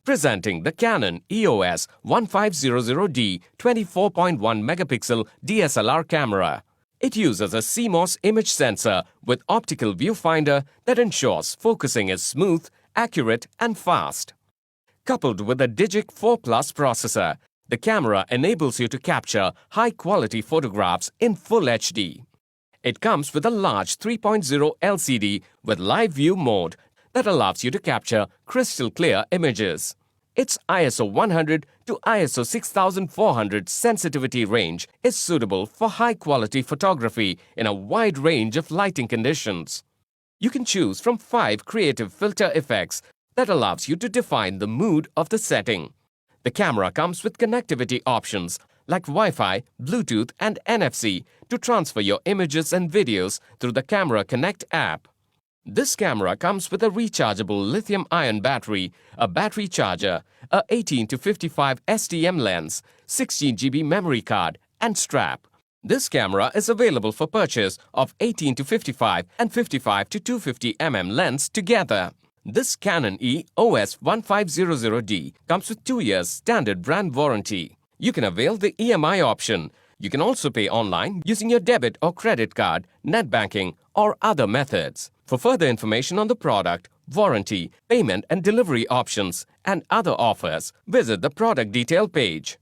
Presenting the Canon EOS 1500D 24.1 megapixel DSLR camera. It uses a CMOS image sensor with optical viewfinder that ensures focusing is smooth, accurate and fast. Coupled with a DIGIC 4 Plus processor, the camera enables you to capture high-quality photographs in Full HD. It comes with a large 3.0 LCD with live view mode that allows you to capture crystal clear images. Its ISO 100 to ISO 6400 sensitivity range is suitable for high-quality photography in a wide range of lighting conditions. You can choose from 5 creative filter effects that allows you to define the mood of the setting. The camera comes with connectivity options like Wi-Fi, Bluetooth and NFC to transfer your images and videos through the Camera Connect app. This camera comes with a rechargeable lithium-ion battery, a battery charger, a 18-55 STM lens, 16 GB memory card and strap. This camera is available for purchase of 18-55 and 55-250 mm lens together. This Canon EOS 1500D comes with 2 years standard brand warranty. You can avail the EMI option. You can also pay online using your debit or credit card, net banking or other methods. For further information on the product, warranty, payment and delivery options and other offers, visit the product detail page.